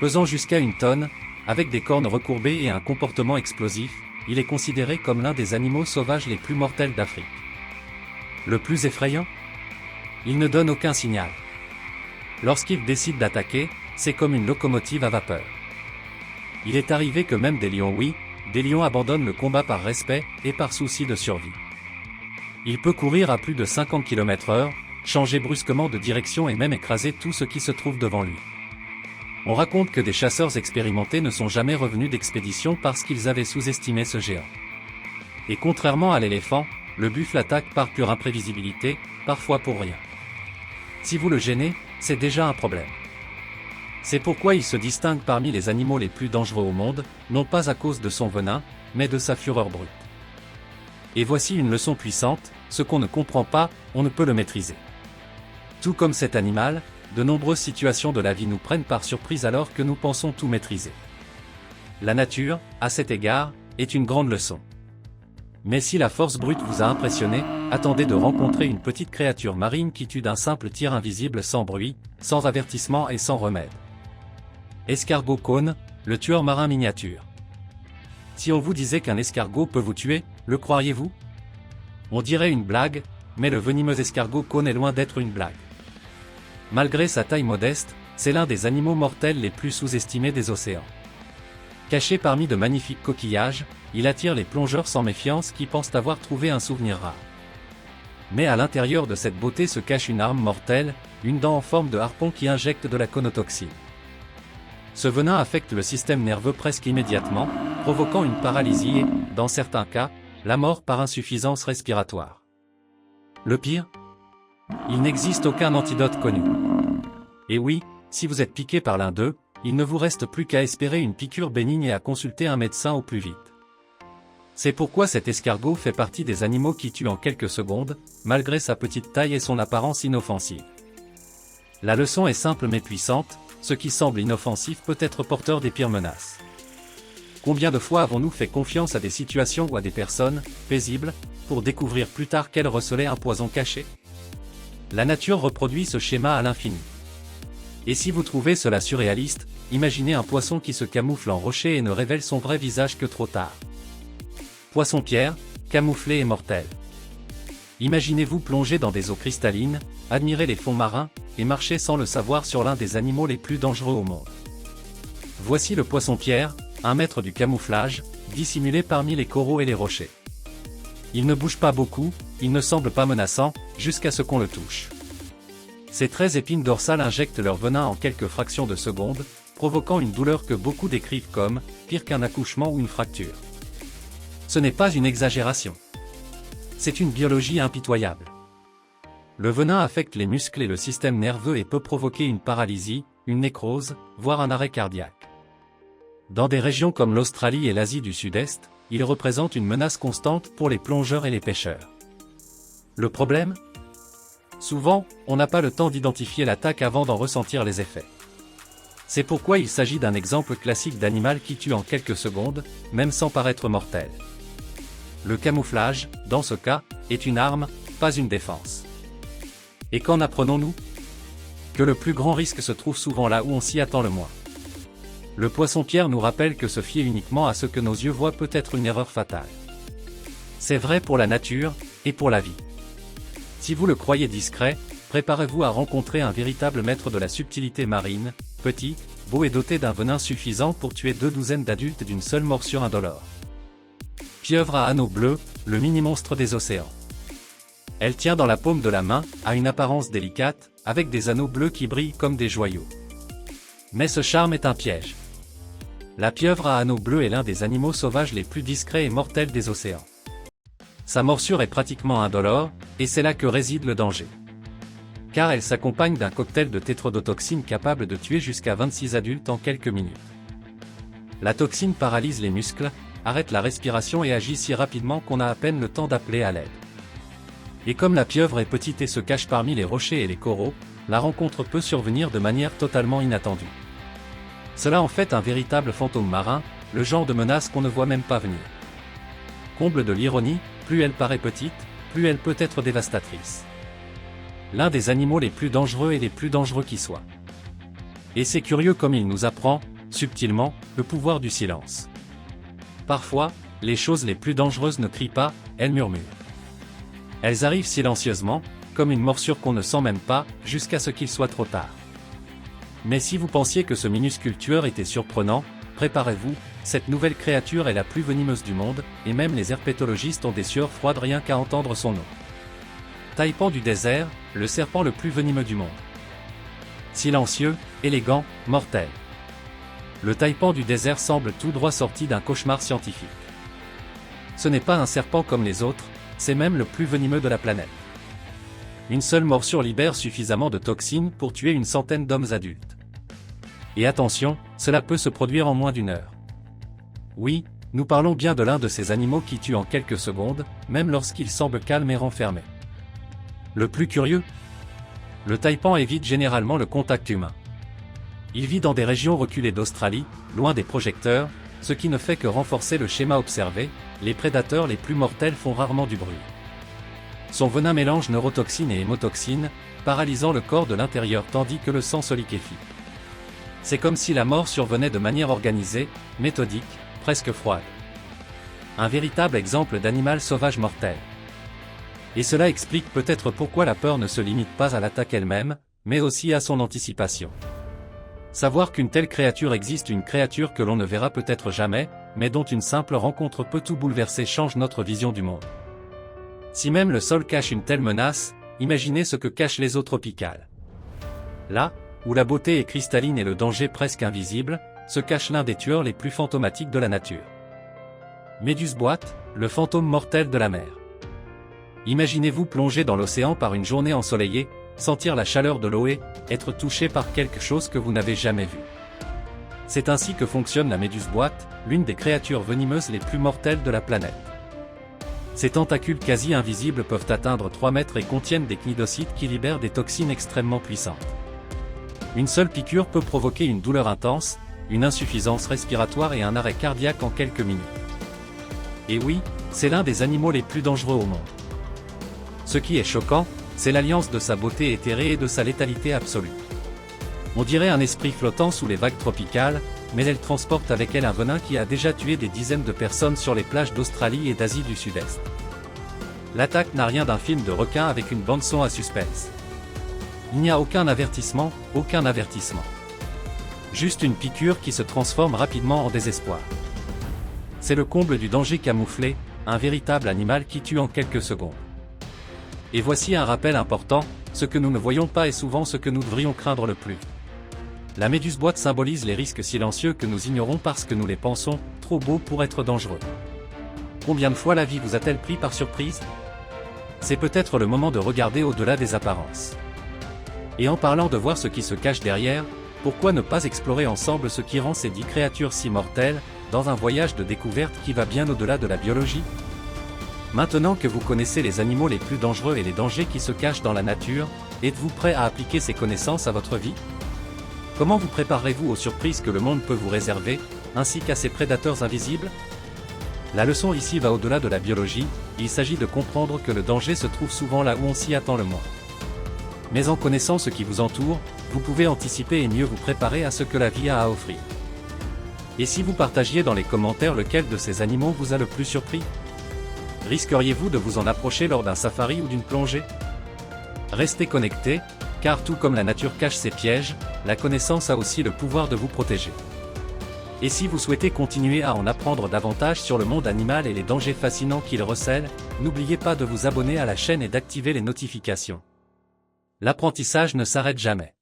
Pesant jusqu'à 1 tonne, avec des cornes recourbées et un comportement explosif, il est considéré comme l'un des animaux sauvages les plus mortels d'Afrique. Le plus effrayant? Il ne donne aucun signal. Lorsqu'il décide d'attaquer, c'est comme une locomotive à vapeur. Il est arrivé que même des lions abandonnent le combat par respect et par souci de survie. Il peut courir à plus de 50 km/h, changer brusquement de direction et même écraser tout ce qui se trouve devant lui. On raconte que des chasseurs expérimentés ne sont jamais revenus d'expédition parce qu'ils avaient sous-estimé ce géant. Et contrairement à l'éléphant, le buffle attaque par pure imprévisibilité, parfois pour rien. Si vous le gênez, c'est déjà un problème. C'est pourquoi il se distingue parmi les animaux les plus dangereux au monde, non pas à cause de son venin, mais de sa fureur brute. Et voici une leçon puissante, ce qu'on ne comprend pas, on ne peut le maîtriser. Tout comme cet animal, de nombreuses situations de la vie nous prennent par surprise alors que nous pensons tout maîtriser. La nature, à cet égard, est une grande leçon. Mais si la force brute vous a impressionné, attendez de rencontrer une petite créature marine qui tue d'un simple tir invisible sans bruit, sans avertissement et sans remède. Escargot cône, le tueur marin miniature. Si on vous disait qu'un escargot peut vous tuer, le croiriez-vous? On dirait une blague, mais le venimeux escargot cône est loin d'être une blague. Malgré sa taille modeste, c'est l'un des animaux mortels les plus sous-estimés des océans. Caché parmi de magnifiques coquillages, il attire les plongeurs sans méfiance qui pensent avoir trouvé un souvenir rare. Mais à l'intérieur de cette beauté se cache une arme mortelle, une dent en forme de harpon qui injecte de la conotoxine. Ce venin affecte le système nerveux presque immédiatement, provoquant une paralysie et, dans certains cas, la mort par insuffisance respiratoire. Le pire? Il n'existe aucun antidote connu. Et oui, si vous êtes piqué par l'un d'eux, il ne vous reste plus qu'à espérer une piqûre bénigne et à consulter un médecin au plus vite. C'est pourquoi cet escargot fait partie des animaux qui tuent en quelques secondes, malgré sa petite taille et son apparence inoffensive. La leçon est simple mais puissante, ce qui semble inoffensif peut être porteur des pires menaces. Combien de fois avons-nous fait confiance à des situations ou à des personnes, paisibles, pour découvrir plus tard qu'elles recelaient un poison caché? La nature reproduit ce schéma à l'infini. Et si vous trouvez cela surréaliste, imaginez un poisson qui se camoufle en rocher et ne révèle son vrai visage que trop tard. Poisson-pierre, camouflé et mortel. Imaginez-vous plonger dans des eaux cristallines, admirer les fonds marins, et marcher sans le savoir sur l'un des animaux les plus dangereux au monde. Voici le poisson-pierre, un maître du camouflage, dissimulé parmi les coraux et les rochers. Il ne bouge pas beaucoup, il ne semble pas menaçant, jusqu'à ce qu'on le touche. Ses 13 épines dorsales injectent leur venin en quelques fractions de seconde, provoquant une douleur que beaucoup décrivent comme pire qu'un accouchement ou une fracture. Ce n'est pas une exagération. C'est une biologie impitoyable. Le venin affecte les muscles et le système nerveux et peut provoquer une paralysie, une nécrose, voire un arrêt cardiaque. Dans des régions comme l'Australie et l'Asie du Sud-Est, il représente une menace constante pour les plongeurs et les pêcheurs. Le problème? Souvent, on n'a pas le temps d'identifier l'attaque avant d'en ressentir les effets. C'est pourquoi il s'agit d'un exemple classique d'animal qui tue en quelques secondes, même sans paraître mortel. Le camouflage, dans ce cas, est une arme, pas une défense. Et qu'en apprenons-nous? Que le plus grand risque se trouve souvent là où on s'y attend le moins. Le poisson-pierre nous rappelle que se fier uniquement à ce que nos yeux voient peut être une erreur fatale. C'est vrai pour la nature, et pour la vie. Si vous le croyez discret, préparez-vous à rencontrer un véritable maître de la subtilité marine, petit, beau et doté d'un venin suffisant pour tuer 2 douzaines d'adultes d'une seule morsure indolore. Pieuvre à anneaux bleus, le mini-monstre des océans. Elle tient dans la paume de la main, a une apparence délicate, avec des anneaux bleus qui brillent comme des joyaux. Mais ce charme est un piège. La pieuvre à anneaux bleus est l'un des animaux sauvages les plus discrets et mortels des océans. Sa morsure est pratiquement indolore, et c'est là que réside le danger. Car elle s'accompagne d'un cocktail de tétrodotoxine capable de tuer jusqu'à 26 adultes en quelques minutes. La toxine paralyse les muscles, arrête la respiration et agit si rapidement qu'on a à peine le temps d'appeler à l'aide. Et comme la pieuvre est petite et se cache parmi les rochers et les coraux, la rencontre peut survenir de manière totalement inattendue. Cela en fait un véritable fantôme marin, le genre de menace qu'on ne voit même pas venir. Comble de l'ironie, plus elle paraît petite, plus elle peut être dévastatrice. L'un des animaux les plus dangereux et les plus dangereux qui soient. Et c'est curieux comme il nous apprend, subtilement, le pouvoir du silence. Parfois, les choses les plus dangereuses ne crient pas, elles murmurent. Elles arrivent silencieusement, comme une morsure qu'on ne sent même pas, jusqu'à ce qu'il soit trop tard. Mais si vous pensiez que ce minuscule tueur était surprenant, préparez-vous, cette nouvelle créature est la plus venimeuse du monde, et même les herpétologistes ont des sueurs froides rien qu'à entendre son nom. Taipan du désert, le serpent le plus venimeux du monde. Silencieux, élégant, mortel. Le taipan du désert semble tout droit sorti d'un cauchemar scientifique. Ce n'est pas un serpent comme les autres, c'est même le plus venimeux de la planète. Une seule morsure libère suffisamment de toxines pour tuer une centaine d'hommes adultes. Et attention, cela peut se produire en moins d'une heure. Oui, nous parlons bien de l'un de ces animaux qui tue en quelques secondes, même lorsqu'il semble calme et renfermé. Le plus curieux, le taipan évite généralement le contact humain. Il vit dans des régions reculées d'Australie, loin des projecteurs, ce qui ne fait que renforcer le schéma observé, les prédateurs les plus mortels font rarement du bruit. Son venin mélange neurotoxines et hémotoxines, paralysant le corps de l'intérieur tandis que le sang se liquéfie. C'est comme si la mort survenait de manière organisée, méthodique, presque froide. Un véritable exemple d'animal sauvage mortel. Et cela explique peut-être pourquoi la peur ne se limite pas à l'attaque elle-même, mais aussi à son anticipation. Savoir qu'une telle créature existe, une créature que l'on ne verra peut-être jamais, mais dont une simple rencontre peut tout bouleverser, change notre vision du monde. Si même le sol cache une telle menace, imaginez ce que cachent les eaux tropicales. Là, où la beauté est cristalline et le danger presque invisible, se cache l'un des tueurs les plus fantomatiques de la nature. Méduse-boîte, le fantôme mortel de la mer. Imaginez-vous plonger dans l'océan par une journée ensoleillée, sentir la chaleur de l'eau et être touché par quelque chose que vous n'avez jamais vu. C'est ainsi que fonctionne la méduse-boîte, l'une des créatures venimeuses les plus mortelles de la planète. Ces tentacules quasi invisibles peuvent atteindre 3 mètres et contiennent des cnidocytes qui libèrent des toxines extrêmement puissantes. Une seule piqûre peut provoquer une douleur intense, une insuffisance respiratoire et un arrêt cardiaque en quelques minutes. Et oui, c'est l'un des animaux les plus dangereux au monde. Ce qui est choquant, c'est l'alliance de sa beauté éthérée et de sa létalité absolue. On dirait un esprit flottant sous les vagues tropicales, mais elle transporte avec elle un venin qui a déjà tué des dizaines de personnes sur les plages d'Australie et d'Asie du Sud-Est. L'attaque n'a rien d'un film de requin avec une bande-son à suspense. Il n'y a aucun avertissement, aucun avertissement. Juste une piqûre qui se transforme rapidement en désespoir. C'est le comble du danger camouflé, un véritable animal qui tue en quelques secondes. Et voici un rappel important, ce que nous ne voyons pas est souvent ce que nous devrions craindre le plus. La méduse-boîte symbolise les risques silencieux que nous ignorons parce que nous les pensons trop beaux pour être dangereux. Combien de fois la vie vous a-t-elle pris par surprise? C'est peut-être le moment de regarder au-delà des apparences. Et en parlant de voir ce qui se cache derrière, pourquoi ne pas explorer ensemble ce qui rend ces 10 créatures si mortelles, dans un voyage de découverte qui va bien au-delà de la biologie? Maintenant que vous connaissez les animaux les plus dangereux et les dangers qui se cachent dans la nature, êtes-vous prêt à appliquer ces connaissances à votre vie? Comment vous préparez-vous aux surprises que le monde peut vous réserver, ainsi qu'à ces prédateurs invisibles? La leçon ici va au-delà de la biologie, il s'agit de comprendre que le danger se trouve souvent là où on s'y attend le moins. Mais en connaissant ce qui vous entoure, vous pouvez anticiper et mieux vous préparer à ce que la vie a à offrir. Et si vous partagiez dans les commentaires lequel de ces animaux vous a le plus surpris? Risqueriez-vous de vous en approcher lors d'un safari ou d'une plongée? Restez connectés, car tout comme la nature cache ses pièges, la connaissance a aussi le pouvoir de vous protéger. Et si vous souhaitez continuer à en apprendre davantage sur le monde animal et les dangers fascinants qu'il recèle, n'oubliez pas de vous abonner à la chaîne et d'activer les notifications. L'apprentissage ne s'arrête jamais.